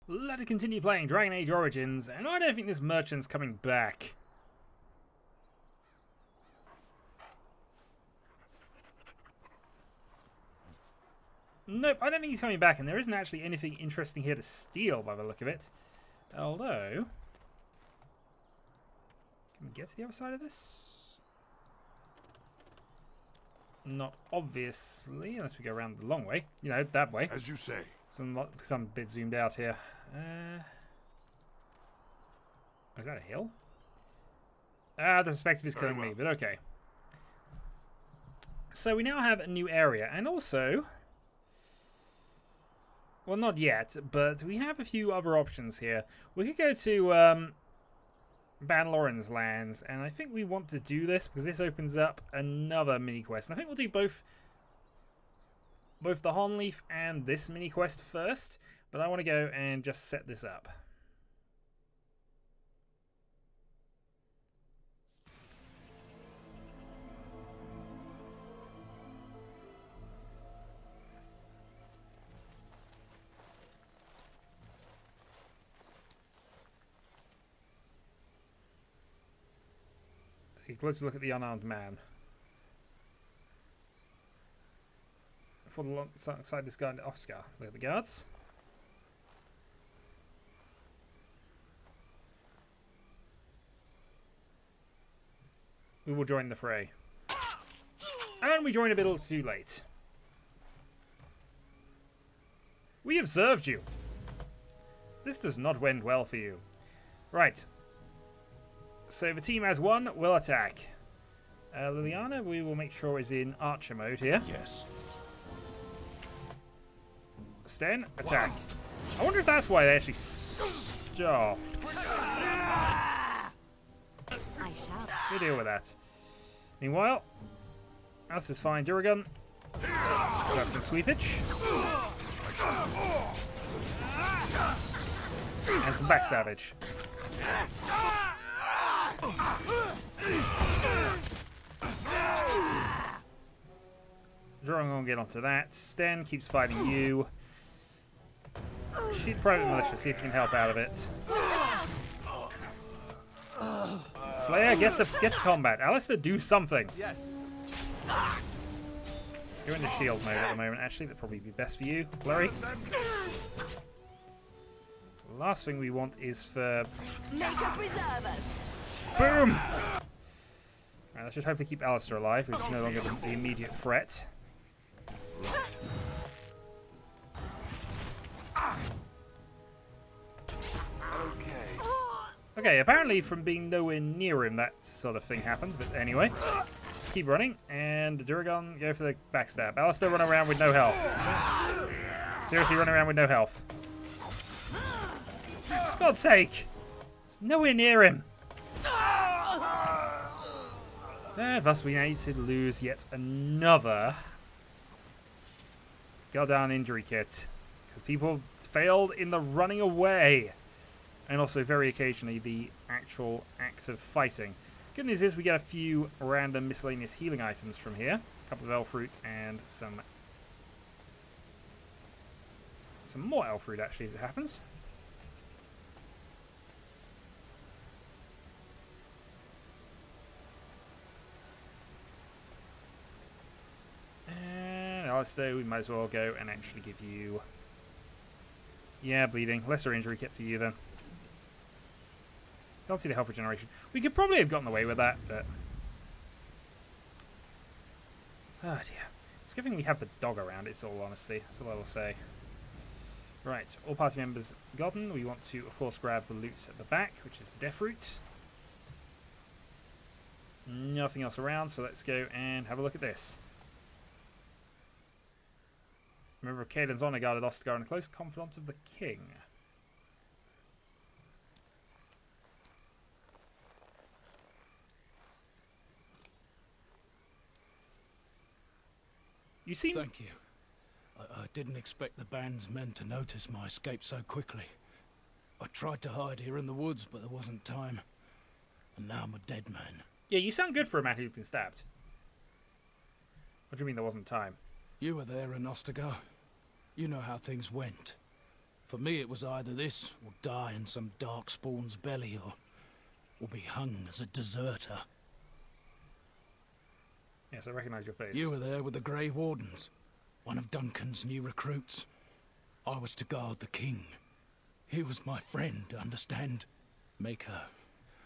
Let's continue playing Dragon Age Origins, and I don't think this merchant's coming back. Nope, I don't think he's coming back, and there isn't actually anything interesting here to steal by the look of it. Although... Can we get to the other side of this? Not obviously, unless we go around the long way. You know, that way. As you say. Some bit zoomed out here. Is that a hill? The perspective is killing me, but okay. So we now have a new area, and also... Well, not yet, but we have a few other options here. We could go to Ban Loren's lands, and I think we want to do this because this opens up another mini-quest. And I think we'll do both the Honleaf and this mini-quest first, but I want to go and just set this up. Take a closer look at the unarmed man. For the side this guy, Ostagar. Look at the guards. We will join the fray. And we join a bit too late. We observed you. This does not end well for you. Right. So the team as one will attack. Liliana, we will make sure is in archer mode here. Yes. Sten, attack. Wow. I wonder if that's why they actually stopped. I shall. We'll deal with that. Meanwhile, Alice is fine. Duragun. Grab some sweepage. And some backsavage. Drawing on, get onto that. Sten keeps fighting you. Shoot private militia, see if you can help out of it. Slayer, get to combat. Alistair, do something. Yes. You're in the shield mode at the moment. Actually, that'd probably be best for you, Flurry. The last thing we want is for... Boom! Right, let's just hopefully keep Alistair alive, which is no longer the immediate threat. Okay, apparently from being nowhere near him, that sort of thing happens. But anyway, keep running. And the Duragon, go for the backstab. Alistair, run around with no health. Seriously, run around with no health. For God's sake! There's nowhere near him. And thus we need to lose yet another goddamn injury kit. Because people failed in the running away. And also, very occasionally, the actual act of fighting. Good news is we get a few random miscellaneous healing items from here. A couple of elf fruit and some more elf fruit, actually, as it happens. And Alistair, we might as well go and actually give you... Yeah, bleeding. Lesser injury kit for you, then. Don't see the health regeneration. We could probably have gotten away with that, but... Oh, dear. It's a good thing we have the dog around, it's all honesty. That's all I will say. Right, all party members gotten. We want to, of course, grab the loot at the back, which is the death root. Nothing else around, so let's go and have a look at this. Remember, Caelan's honor guarded Ostagar and a close confidant of the king. You seem... Thank you. I didn't expect the band's men to notice my escape so quickly. I tried to hide here in the woods, but there wasn't time. And now I'm a dead man. Yeah, you sound good for a man who's been stabbed. What do you mean there wasn't time? You were there in Ostagar. You know how things went. For me, it was either this, or die in some darkspawn's belly, or be hung as a deserter. Yes, I recognise your face. You were there with the Grey Wardens, one of Duncan's new recruits. I was to guard the king. He was my friend, understand? Maker.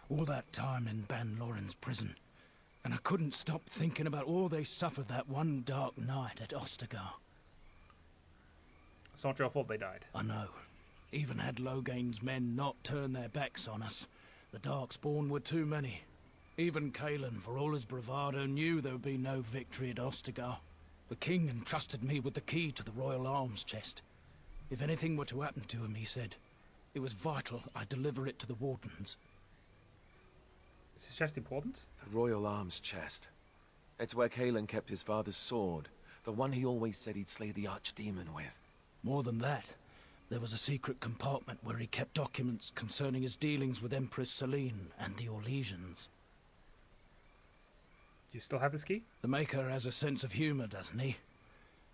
All that time in Ban Loren's prison. And I couldn't stop thinking about all they suffered that one dark night at Ostagar. It's not your fault they died. I know. Even had Logain's men not turned their backs on us, the darkspawn were too many. Even Cailan, for all his bravado, knew there would be no victory at Ostagar. The king entrusted me with the key to the royal arms chest. If anything were to happen to him, he said, it was vital I deliver it to the wardens. Is this chest important? The royal arms chest. It's where Cailan kept his father's sword, the one he always said he'd slay the Archdemon with. More than that, there was a secret compartment where he kept documents concerning his dealings with Empress Selene and the Orlesians. Do you still have this key? The Maker has a sense of humor, doesn't he?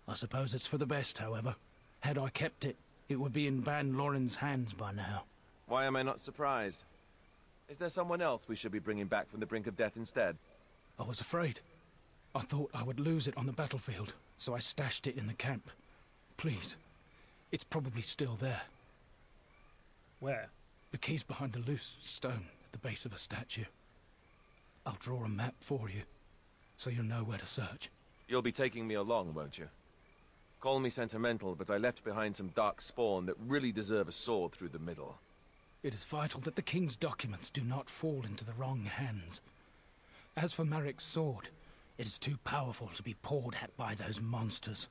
I suppose it's for the best, however. Had I kept it, it would be in Ban Loren's hands by now. Why am I not surprised? Is there someone else we should be bringing back from the brink of death instead? I was afraid. I thought I would lose it on the battlefield, so I stashed it in the camp. Please, it's probably still there. Where? The key's behind a loose stone at the base of a statue. I'll draw a map for you, so you'll know where to search. You'll be taking me along, won't you? Call me sentimental, but I left behind some dark spawn that really deserve a sword through the middle. It is vital that the king's documents do not fall into the wrong hands. As for Marik's sword, it is too powerful to be pawed at by those monsters.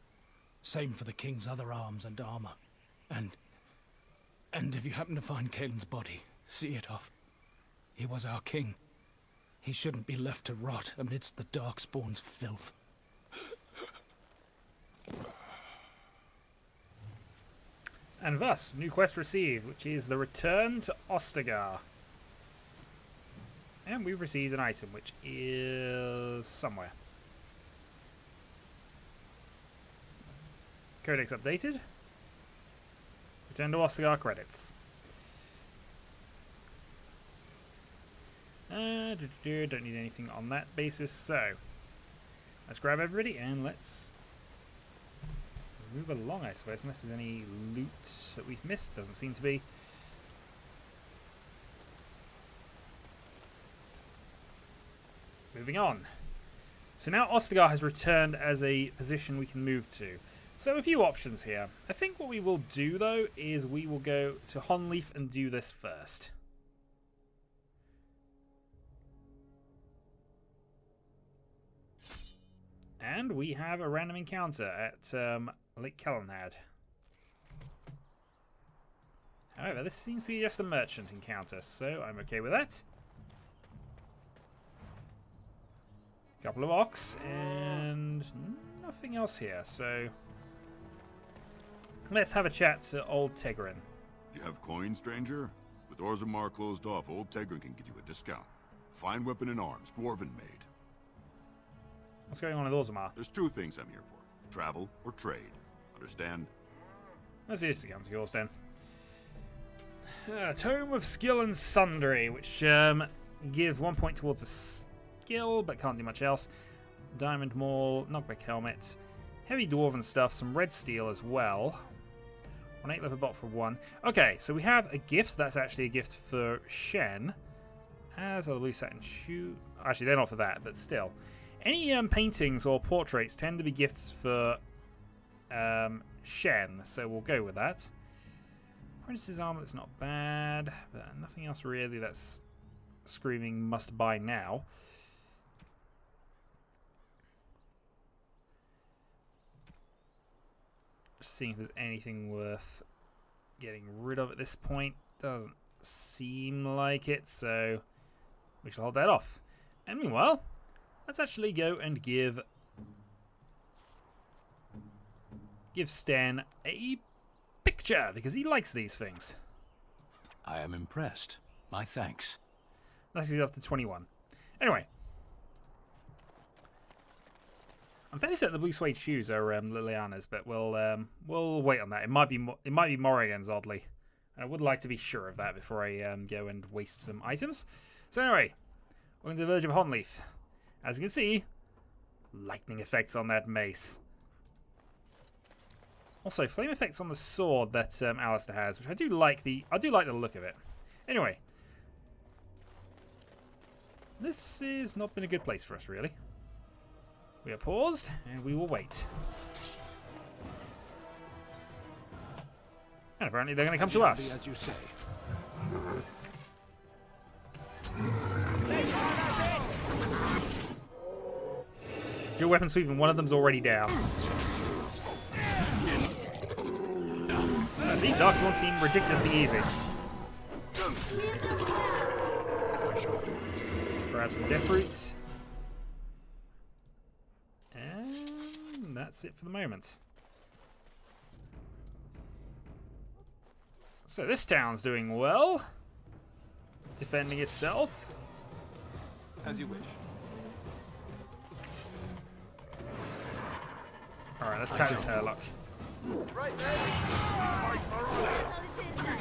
Same for the king's other arms and armor. And if you happen to find Cailan's body, see it off. He was our king. He shouldn't be left to rot amidst the darkspawn's filth. And thus, new quest received, which is the return to Ostagar. And we've received an item, which is somewhere. Codex updated. Return to Ostagar credits. Don't need anything on that basis, so let's grab everybody and let's move along, I suppose, unless there's any loot that we've missed. Doesn't seem to be. Moving on. So now Ostagar has returned as a position we can move to. So a few options here. I think what we will do, though, is we will go to Honleaf and do this first. And we have a random encounter at Lake Kellenhad. However, this seems to be just a merchant encounter, so I'm okay with that. Couple of ox and nothing else here, so let's have a chat to old Tegrin. You have coin, stranger? With Orzammar closed off, old Tegrin can give you a discount. Fine weapon and arms, dwarven made. What's going on with Orzammar? There's two things I'm here for. Travel or trade. Understand? Let's see this again to yours then. Tome of Skill and Sundry, which gives 1 point towards a skill, but can't do much else. Diamond Maul, knockback helmet, heavy dwarven stuff, some red steel as well. 1 8 leather bot for 1. Okay, so we have a gift. That's actually a gift for Shen. As a loose satin shoe. Actually, they're not for that, but still. Any paintings or portraits tend to be gifts for Shen, so we'll go with that. Princess's armor, that's not bad, but nothing else really that's screaming must buy now. Just seeing if there's anything worth getting rid of at this point. Doesn't seem like it, so we shall hold that off. And meanwhile, let's actually go and give Sten a picture, because he likes these things. I am impressed. My thanks. That's up to 21. Anyway. I'm fairly certain the blue suede shoes are Liliana's, but we'll wait on that. It might be Morrigan's, oddly. I would like to be sure of that before I go and waste some items. So anyway, welcome to the village of Honleaf. As you can see, lightning effects on that mace. Also, flame effects on the sword that Alistair has, which I do like the look of it. Anyway, this has not been a good place for us, really. We are paused, and we will wait. And apparently they're going to come to us. As you say. Dual weapon sweep, and one of them's already down. These darkspawn seem ridiculously easy. Grab some death roots. And that's it for the moment. So this town's doing well. Defending itself. As you wish. Alright, let's tap this Herlock. Right then.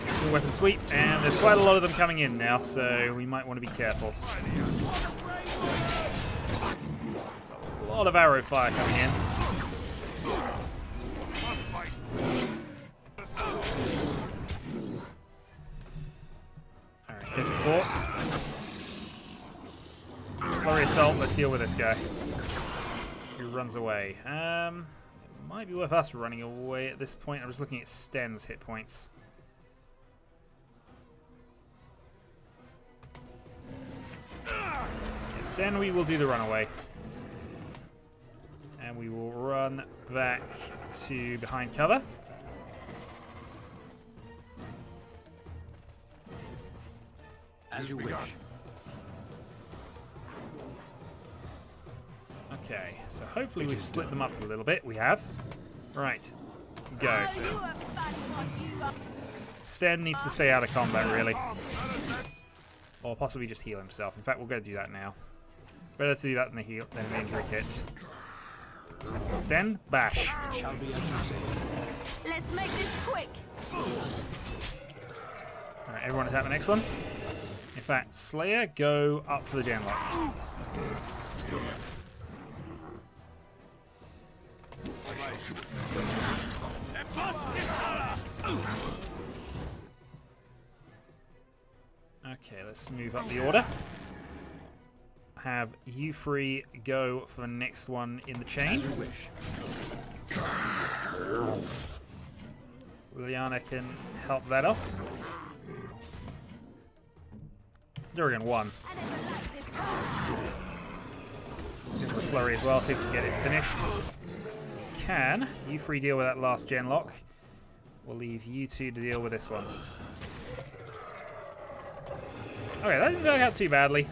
Full weapon sweep, and there's quite a lot of them coming in now, so we might want to be careful. There's a lot of arrow fire coming in. Alright, catch a fort. Flurry assault, let's deal with this guy. Who runs away. It might be worth us running away at this point. I'm just looking at Sten's hit points. Sten, we will do the runaway. And we will run back to behind cover. As you wish. Okay, so hopefully we split them up a little bit. We have. Right. Go. Sten needs to stay out of combat, really. Or possibly just heal himself. In fact, we'll go do that now. Better to do that than the injury kit. Sten, bash. It shall be as you say. Let's make this quick. Alright, everyone attack the next one. In fact, Slayer, go up for the genlock. Okay, let's move up the order. Have you three go for the next one in the chain. As you wish. Liliana can help that off. Durian 1. Get the flurry as well, see if we can get it finished. Can you three deal with that last genlock? We'll leave you two to deal with this one. Okay, that didn't work out too badly.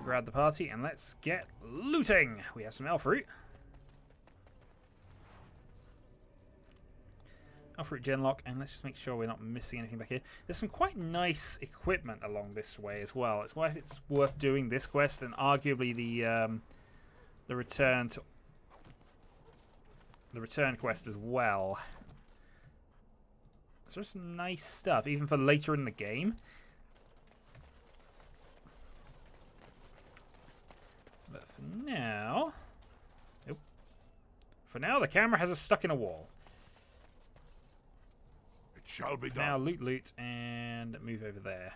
Grab the party and let's get looting. We have some elf fruit. Elf fruit genlock, and let's just make sure we're not missing anything back here. There's some quite nice equipment along this way as well. It's why it's worth doing this quest and arguably the return quest as well. So there's some nice stuff, even for later in the game. But for now... Nope. For now, the camera has us stuck in a wall. It shall be done. Now loot, and move over there.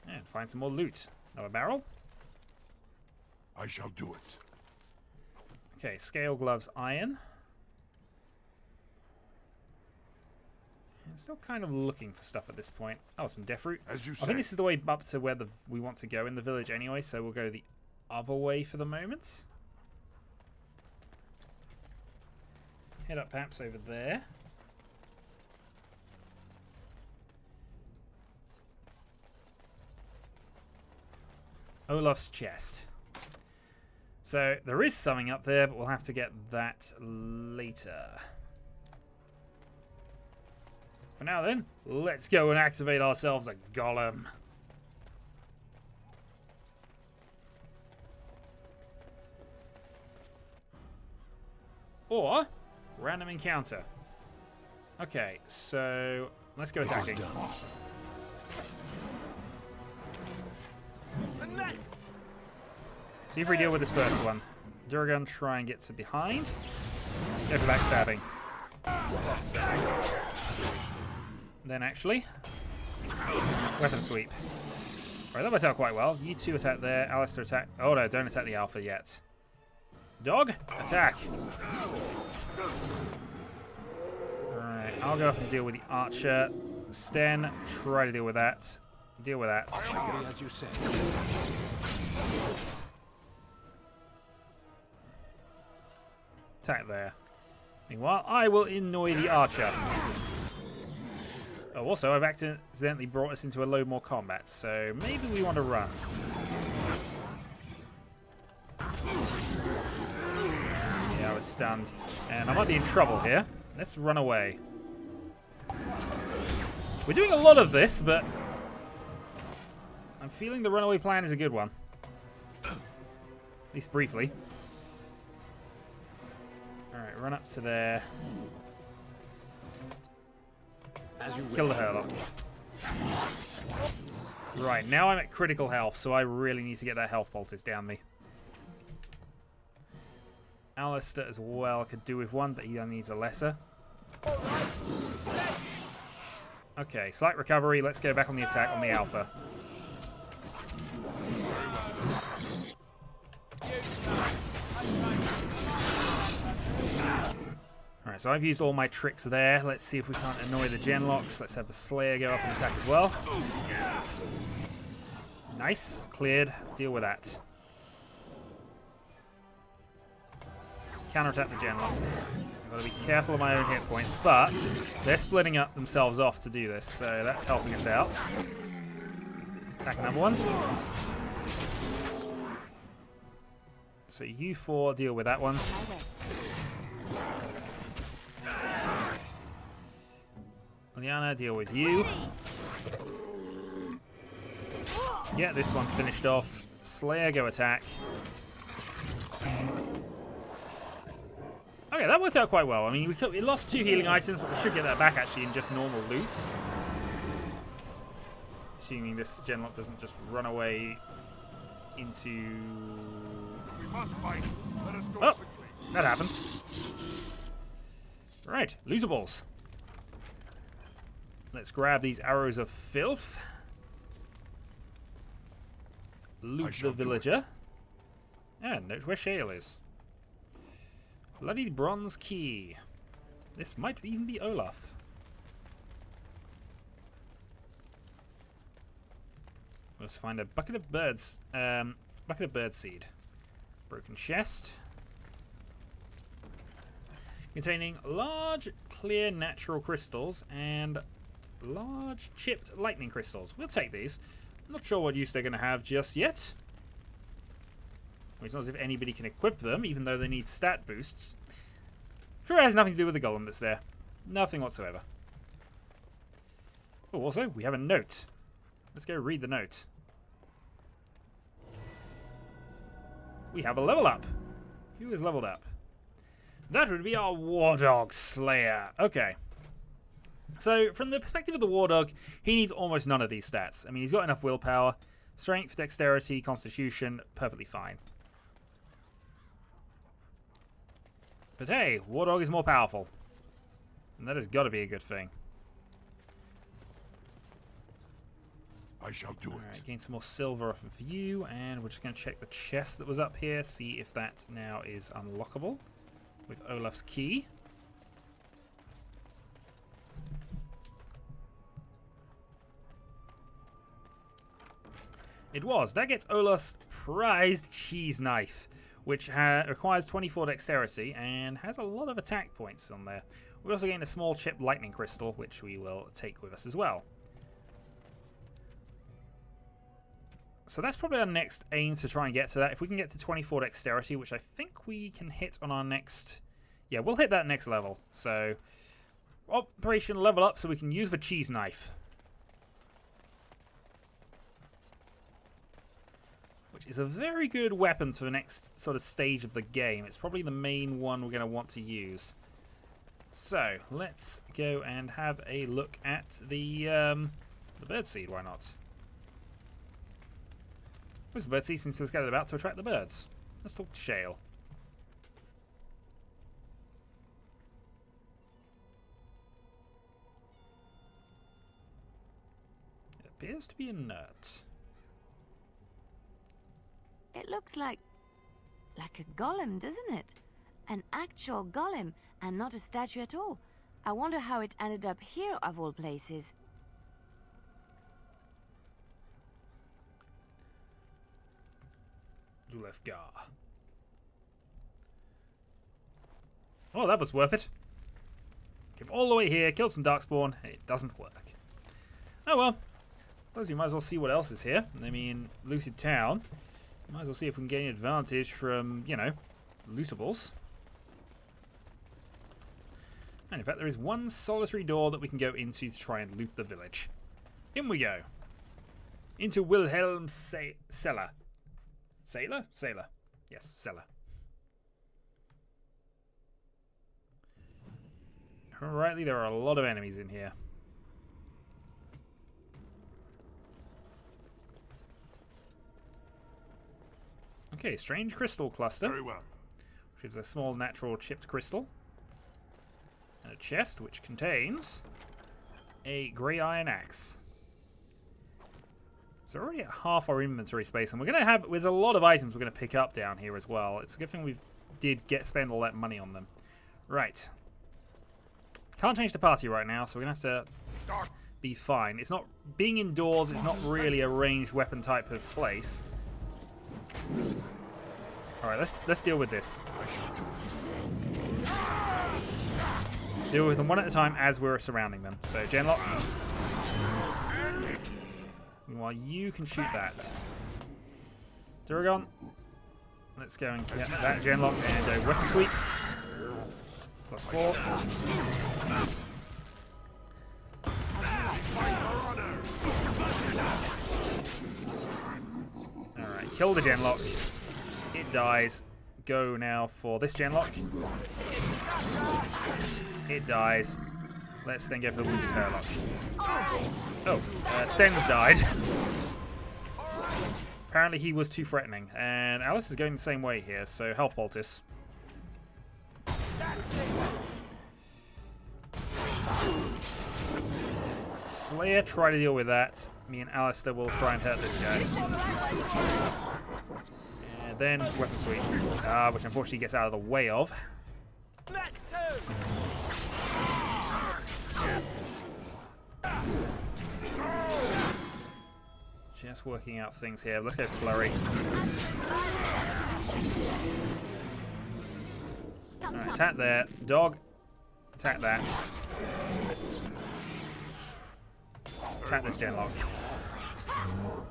And find some more loot. Another barrel. I shall do it. Okay, scale gloves, iron. I'm still kind of looking for stuff at this point. Oh, some death root. As you I say. think this is the way up to where we want to go in the village anyway, so we'll go the other way for the moment. Head up perhaps over there. Olaf's chest. So there is something up there, but we'll have to get that later. For now then, let's go and activate ourselves a golem. Or random encounter. Okay, so let's go attacking. See if we deal with this first one. Durgan try and get to behind. Go for backstabbing. Then actually, weapon sweep. Right, that worked out quite well. You two attack there. Alistair attack. Oh no, don't attack the alpha yet. Dog, attack. Alright, I'll go up and deal with the archer. Sten, try to deal with that. Deal with that. As you said. Attack there. Meanwhile, I will annoy the archer. Oh, also, I've accidentally brought us into a load more combat, so maybe we want to run. Yeah, I was stunned. And I might be in trouble here. Let's run away. We're doing a lot of this, but I'm feeling the runaway plan is a good one. At least briefly. Alright, run up to there. Kill the Herlock. Right, now I'm at critical health, so I really need to get that health poultice down me. Alistair as well could do with one, but he only needs a lesser. Okay, slight recovery. Let's go back on the attack on the alpha. Alright, so I've used all my tricks there. Let's see if we can't annoy the Genlocks. Let's have the Slayer go up and attack as well. Nice. Cleared. Deal with that. Counterattack the Genlocks. I've got to be careful of my own hit points, but they're splitting up themselves off to do this, so that's helping us out. Attack number one. So you four deal with that one. Liana, deal with you. Get this one finished off. Slayer, go attack. Okay, that worked out quite well. I mean, we lost 2 healing items, but we should get that back actually in just normal loot. Assuming this Genlock doesn't just run away into... Oh, that happens. Right, losables. Let's grab these arrows of filth. Loot the villager. And note where Shale is. Bloody bronze key. This might even be Olaf. Let's find a bucket of birds. Bucket of birdseed. Broken chest. Containing large, clear natural crystals and large chipped lightning crystals. We'll take these. I'm not sure what use they're going to have just yet. Well, it's not as if anybody can equip them, even though they need stat boosts. Sure, it has nothing to do with the golem that's there. Nothing whatsoever. Oh, also, we have a note. Let's go read the note. We have a level up. Who is leveled up? That would be our War Dog Slayer. Okay. So, from the perspective of the War Dog, he needs almost none of these stats. I mean, he's got enough willpower. Strength, dexterity, constitution, perfectly fine. But hey, War Dog is more powerful. And that has got to be a good thing. I shall do it. Alright, gain some more silver off of you, and we're just going to check the chest that was up here, see if that now is unlockable with Olaf's key. It was. That gets Olaf's prized cheese knife, which requires 24 dexterity and has a lot of attack points on there. We also gain a small chipped lightning crystal, which we will take with us as well. So that's probably our next aim, to try and get to that. If we can get to 24 dexterity, which I think we can hit on our next... Yeah, we'll hit that next level. So, operation level up so we can use the cheese knife. Which which is a very good weapon for the next sort of stage of the game. It's probably the main one we're going to want to use. So, let's go and have a look at the birdseed, why not? Because the birdseed seems to have scattered about to attract the birds. Let's talk to Shale. It appears to be inert. It looks like a golem, doesn't it? An actual golem, and not a statue at all. I wonder how it ended up here, of all places. Zulefgar. Oh, that was worth it. Came all the way here, killed some darkspawn, and it doesn't work. Oh well. Suppose we might as well see what else is here. I mean, looted town. Might as well see if we can gain advantage from, you know, lootables. And in fact, there is one solitary door that we can go into to try and loot the village. In we go. Into Wilhelm's cellar. Sailor? Sailor. Yes, cellar. Rightly, there are a lot of enemies in here. Okay, strange crystal cluster. Very well. Which is a small natural chipped crystal. And a chest which contains a grey iron axe. So we're already at half our inventory space, and we're going to have, there's a lot of items we're going to pick up down here as well. It's a good thing we did spend all that money on them. Right. Can't change the party right now, so we're going to have to be fine. It's not, being indoors, it's not really a ranged weapon type of place. Alright, let's deal with this. Deal with them one at a time as we're surrounding them. So, Genlock. Meanwhile, you can shoot that. Duragon. Let's go and get that Genlock and go weapon sweep. +4. Alright, kill the Genlock. It dies. Go now for this Genlock. It dies. Let's then go for the wounded Herlock. Oh, Sten's died. Apparently he was too threatening. And Alice is going the same way here, so health poultice. Slayer, try to deal with that. Me and Alistair will try and hurt this guy. And then weapon sweep, which unfortunately gets out of the way of. Just working out things here. Let's go flurry. Alright, attack there. Dog. Attack that. Attack this Genlock.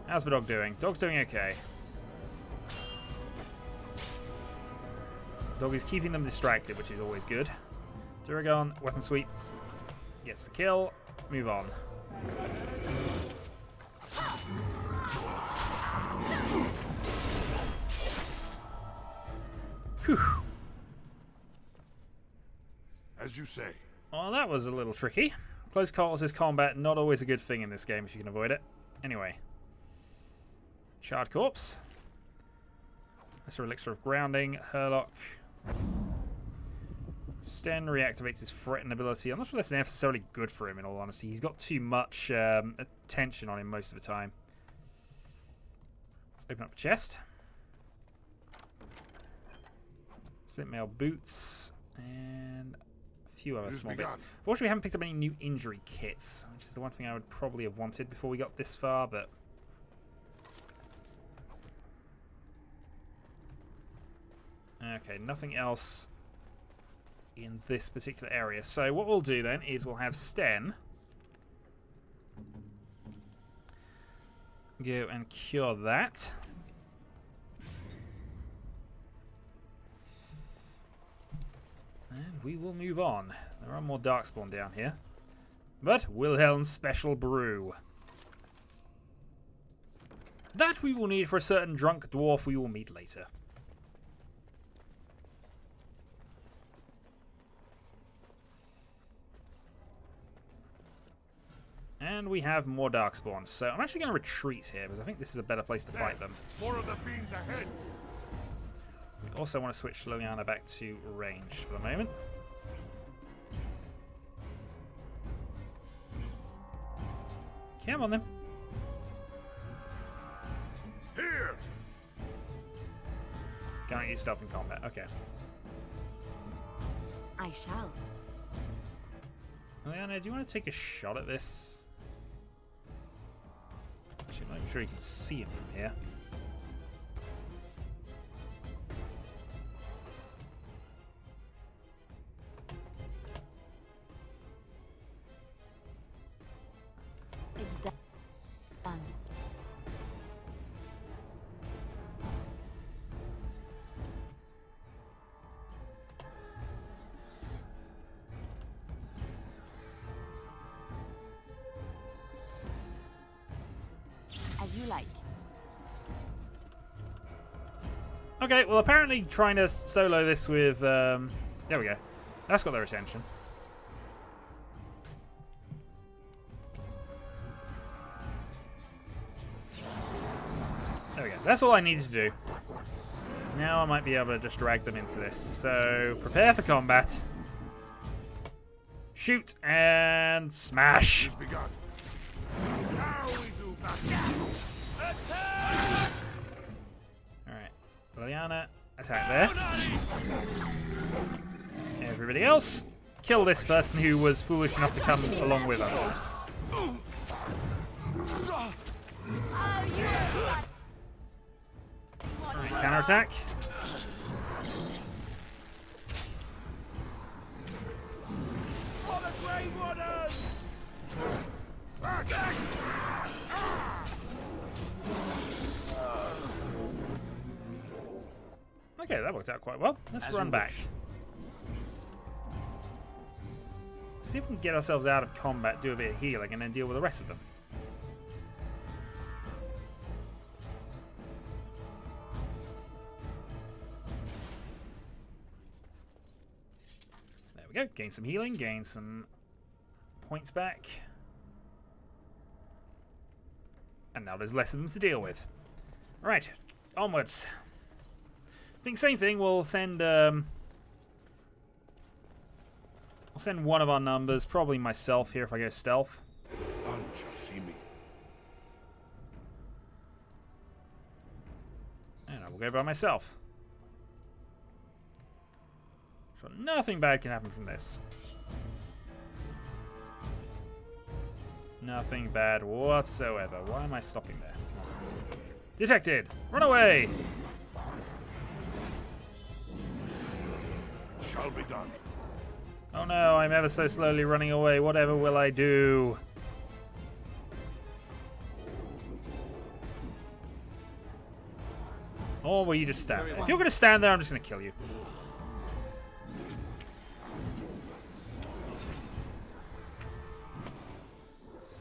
How's the dog doing? Dog's doing okay. Dog is keeping them distracted, which is always good. Duragon, weapon sweep. Gets the kill. Move on. Whew. As you say. Well, that was a little tricky. Close quarters combat, not always a good thing in this game if you can avoid it. Anyway. Charred corpse. Lesser elixir of grounding. Herlock. Sten reactivates his threaten ability. I'm not sure that's necessarily good for him, in all honesty. He's got too much attention on him most of the time. Let's open up a chest. Split mail boots. And a few other small bits. Unfortunately, we haven't picked up any new injury kits, which is the one thing I would probably have wanted before we got this far, but... Okay, nothing else in this particular area. So what we'll do then is we'll have Sten go and cure that. And we will move on. There are more darkspawn down here. But Wilhelm's special brew. That we will need for a certain drunk dwarf we will meet later. And we have more darkspawn, so I'm actually going to retreat here because I think this is a better place to fight them. More of the fiends ahead. We also want to switch Liliana back to range for the moment. Come on then. Here. Can't use stealth in combat. Okay. I shall. Liliana, do you want to take a shot at this? Actually, I'm not sure you can see it from here. It's done. As you like. Okay, well, apparently trying to solo this with... there we go. That's got their attention. There we go. That's all I needed to do. Now I might be able to just drag them into this. So, prepare for combat. Shoot and smash. It's begun. Now we do battle. Attack! Alright. Liliana, attack there. Everybody else, kill this person who was foolish enough to come along with us. Alright, counterattack. For the Grey Warden! Okay, that worked out quite well. Let's As run you back. wish. See if we can get ourselves out of combat, do a bit of healing, and then deal with the rest of them. There we go. Gain some healing, gain some points back. And now there's less of them to deal with. Alright, onwards. I think same thing, we'll send one of our numbers, probably myself here if I go stealth. None shall see me. And I will go by myself. So nothing bad can happen from this. Nothing bad whatsoever. Why am I stopping there? Come on. Detected! Run away! Shall be done. Oh no, I'm ever so slowly running away. Whatever will I do? Or will you just stand there? If you're going to stand there, I'm just going to kill you.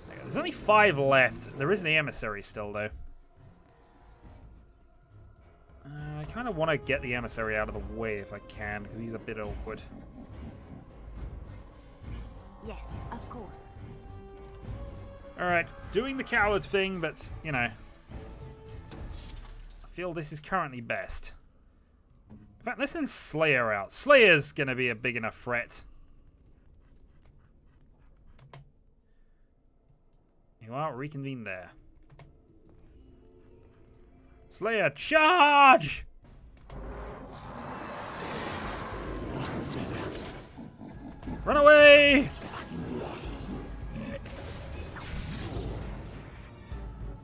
There you go. There's only 5 left. There is the emissary still, though. I kind of want to get the emissary out of the way if I can, because he's a bit awkward. Yes, of course. Alright, doing the coward thing, but, you know. I feel this is currently best. In fact, let's send Slayer out. Slayer's going to be a big enough threat. You are, reconvene there. Slayer, charge! Run away!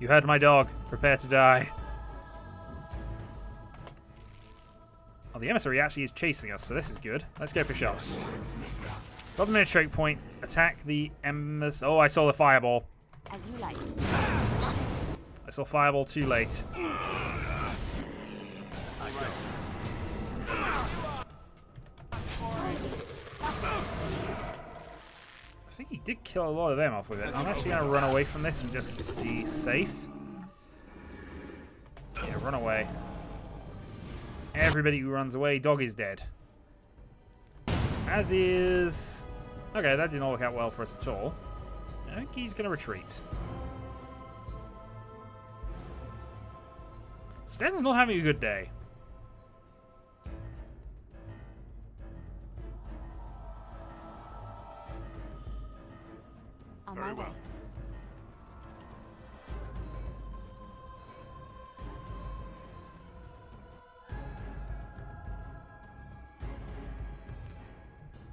You heard my dog. Prepare to die. Oh, the emissary actually is chasing us, so this is good. Let's go for shots. Got them in a choke point. Attack the emissary. Oh, I saw the fireball. As you like. I saw fireball too late. I think he did kill a lot of them off with it. I'm actually going to run away from this and just be safe. run away. Everybody who runs away, dog is dead. As is... Okay, that did not work out well for us at all. I think he's going to retreat. Stan's not having a good day. Very well.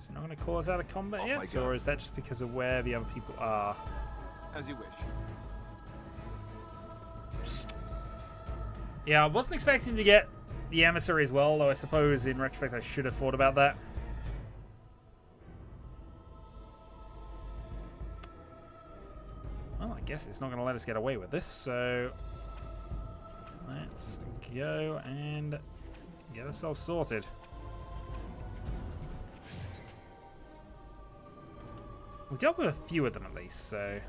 So not going to call us out of combat Off I yet? go. Or is that just because of where the other people are? As you wish. Yeah, I wasn't expecting to get the emissary as well, though I suppose in retrospect I should have thought about that. Well, I guess it's not going to let us get away with this, so let's go and get ourselves sorted. We dealt with a few of them at least, so...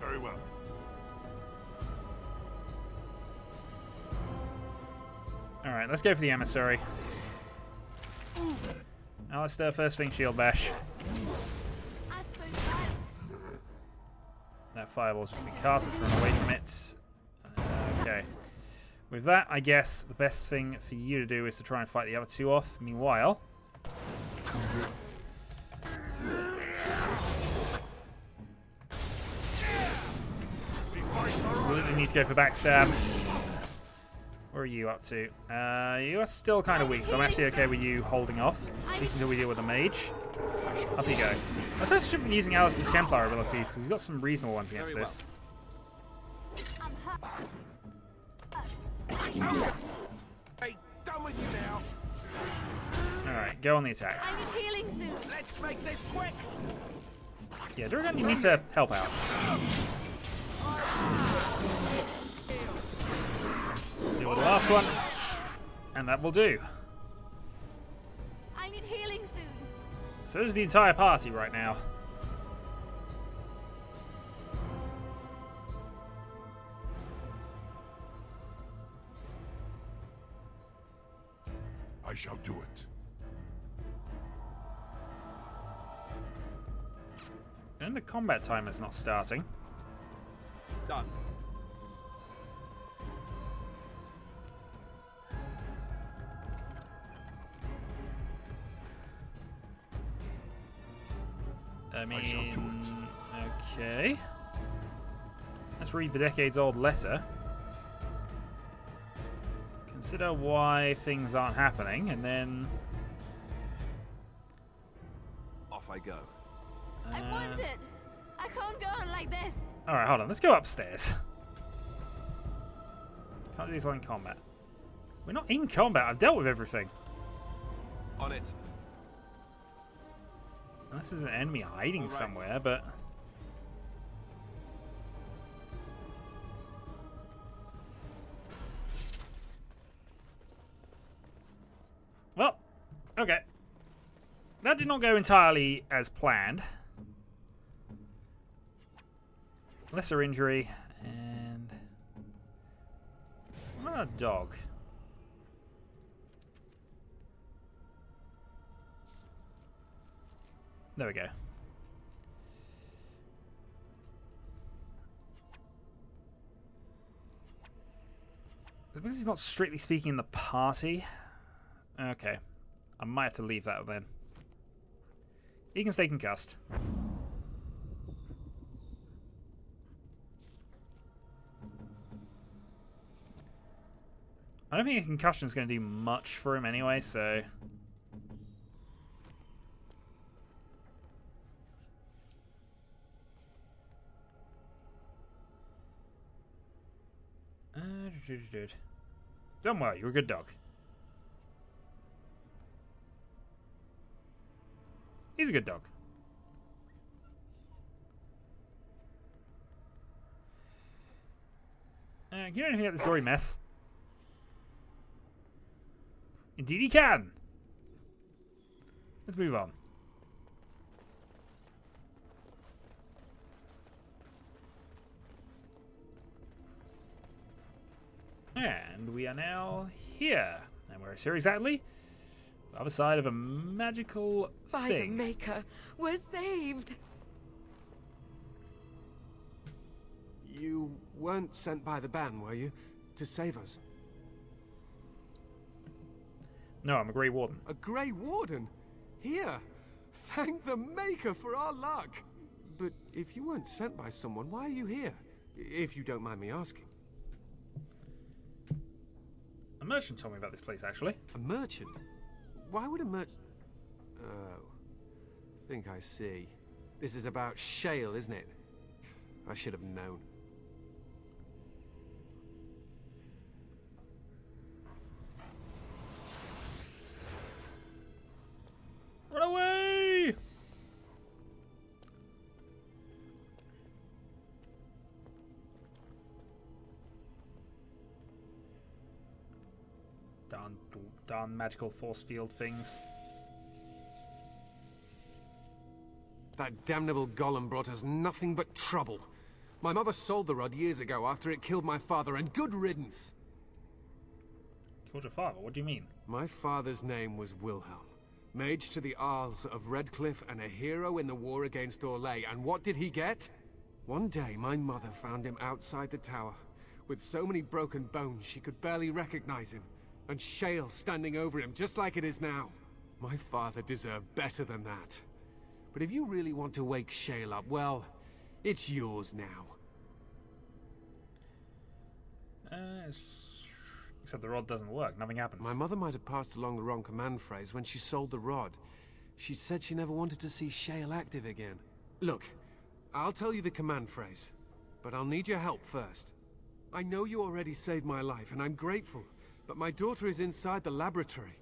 Very well. Alright, let's go for the emissary. Alistair, first thing, shield bash. That fireball's just been cast, let's run away from it. Okay. With that, I guess the best thing for you to do is to try and fight the other two off. Meanwhile... absolutely need to go for backstab. Where are you up to? You are still kind of weak, so I'm actually okay with you holding off. At least until we deal with the mage. Up you go. I suppose I shouldn't be using Alice's Templar abilities, because he's got some reasonable ones against this. Hey, done with you now. Alright, go on the attack. I need healing soon. Let's make this quick. Yeah, Durgan, you need to help out. Deal with the last one. And that will do. I need healing soon. So there's the entire party right now. I shall do it. And the combat timer's not starting. Done. I I shall do mean, okay. Let's read the decades-old letter. Consider why things aren't happening, and then... Off I go. I want it. I can't go on like this. Alright, hold on. Let's go upstairs. Can't do these while in combat. We're not in combat. I've dealt with everything. On it. Unless there's an enemy hiding All right. somewhere, but... Well, okay. That did not go entirely as planned. Lesser injury, and... what about a dog? There we go. Because he's not strictly speaking in the party. Okay. I might have to leave that then. He can stay concussed. I don't think a concussion is going to do much for him anyway, so... Don't worry, you're a good dog. He's a good dog. Can you do anything about this gory mess? Indeed he can! Let's move on. And we are now here. And where is here exactly? The other side of a magical By thing. the Maker, we're saved. You weren't sent by the ban, were you? To save us? No, I'm a Grey Warden. A Grey Warden? Here? Thank the Maker for our luck! But if you weren't sent by someone, why are you here? If you don't mind me asking. A merchant told me about this place, actually. A merchant? Why would a merchant... Oh. Think I see. This is about shale, isn't it? I should have known. Run away! Darn magical force field things. That damnable golem brought us nothing but trouble. My mother sold the rod years ago after it killed my father, and good riddance. Killed your father? What do you mean? My father's name was Wilhelm, mage to the Isles of Redcliffe and a hero in the war against Orlais. And what did he get? One day, my mother found him outside the tower, with so many broken bones she could barely recognize him, and shale standing over him just like it is now. My father deserved better than that. But if you really want to wake shale up, well, it's yours now. Except the rod doesn't work. Nothing happens. My mother might have passed along the wrong command phrase when she sold the rod. She said she never wanted to see shale active again. Look, I'll tell you the command phrase, but I'll need your help first. I know you already saved my life, and I'm grateful, but my daughter is inside the laboratory.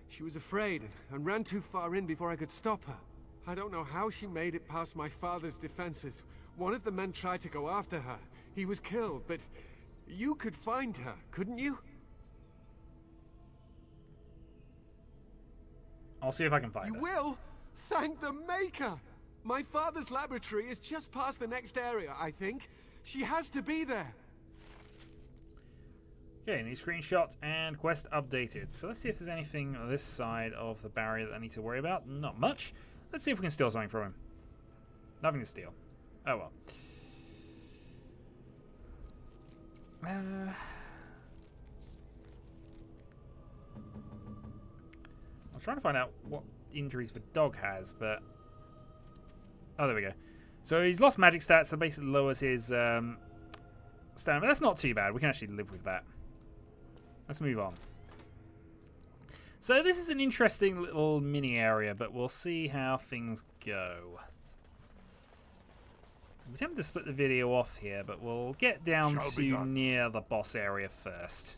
She was afraid and ran too far in before I could stop her. I don't know how she made it past my father's defenses. One of the men tried to go after her. He was killed, but you could find her, couldn't you? I'll see if I can find her. You will? Thank the Maker! My father's laboratory is just past the next area, I think. She has to be there. Okay, new screenshot and quest updated. So let's see if there's anything on this side of the barrier that I need to worry about. Not much. Let's see if we can steal something from him. Nothing to steal. Oh well. I was trying to find out what injuries the dog has, but... Oh, there we go. So he's lost magic stats, so basically lowers his stamina. But that's not too bad. We can actually live with that. Let's move on. So this is an interesting little mini area, but we'll see how things go. I'm tempted to split the video off here, but we'll get down to near the boss area first.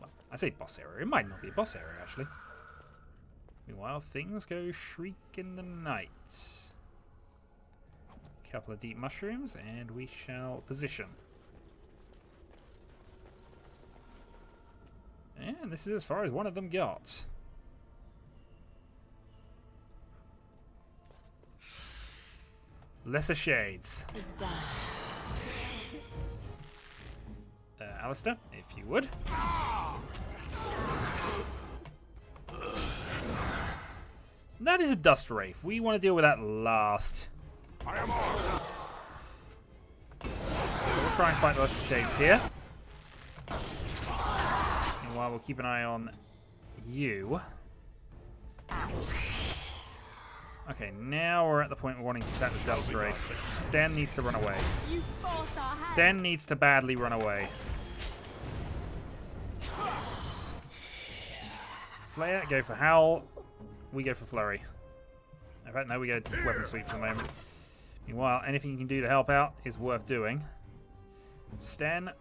Well, I say boss area. It might not be a boss area, actually. Meanwhile, things go shriek in the night. A couple of deep mushrooms, and we shall position. And this is as far as one of them got. Lesser Shades. It's done. Alistair, if you would. That is a dust wraith. We want to deal with that last. So we'll try and fight the Lesser Shades here. Meanwhile, we'll keep an eye on you. Okay, now we're at the point we're wanting to attack the dust wraith, but Sten needs to run away. Sten needs to badly run away. Slayer, go for Howl. We go for Flurry. In fact, no, we go Weapon Sweep for the moment. Meanwhile, anything you can do to help out is worth doing. Sten,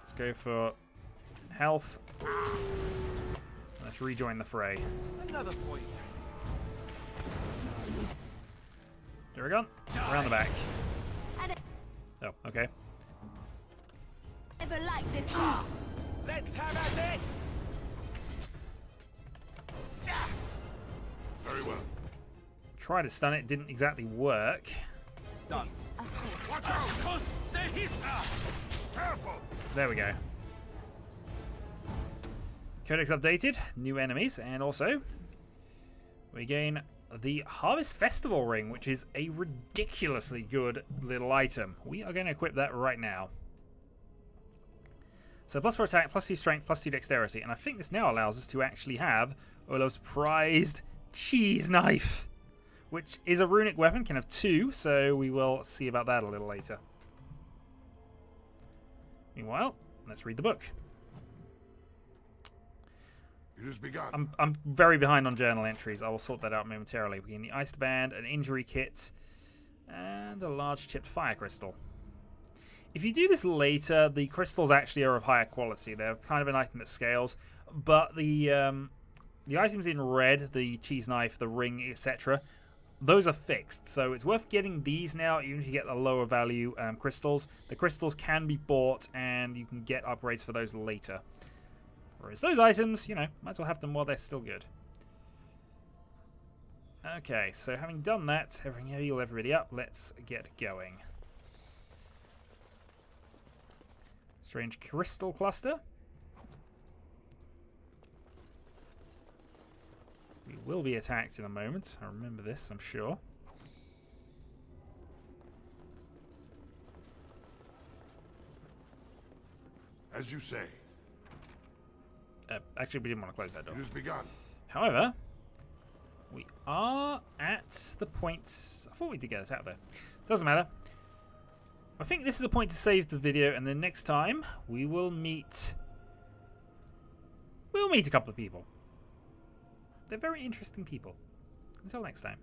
let's go for health. Let's rejoin the fray. Another point. Duragon, around the back. Oh, okay. Never like this. Let's have at it! Very well. Tried to stun it, didn't exactly work. Done. Of course. Watch out! Stay here, sir! Careful! There we go. Codex updated, new enemies, and also we gain the Harvest Festival ring, which is a ridiculously good little item. We are going to equip that right now. So +4 attack, +2 strength, +2 dexterity, and I think this now allows us to actually have Olaf's prized cheese knife, which is a runic weapon, can have 2, so we will see about that a little later. Meanwhile, let's read the book. It has begun. I'm very behind on journal entries. I will sort that out momentarily. We gain the ice band, an injury kit, and a large chipped fire crystal. If you do this later, the crystals actually are of higher quality. They're kind of an item that scales, but the items in red, the cheese knife, the ring, etc., those are fixed. So it's worth getting these now, even if you get the lower value crystals. The crystals can be bought, and you can get upgrades for those later. Whereas those items, you know, might as well have them while they're still good. Okay, so having done that, having healed everybody up, let's get going. Strange crystal cluster. We will be attacked in a moment. I remember this, I'm sure. As you say. Actually, we didn't want to close that door. It has begun. However, we are at the point... I thought we did get us out there. Doesn't matter. I think this is a point to save the video, and then next time we will meet... We'll meet a couple of people. They're very interesting people. Until next time.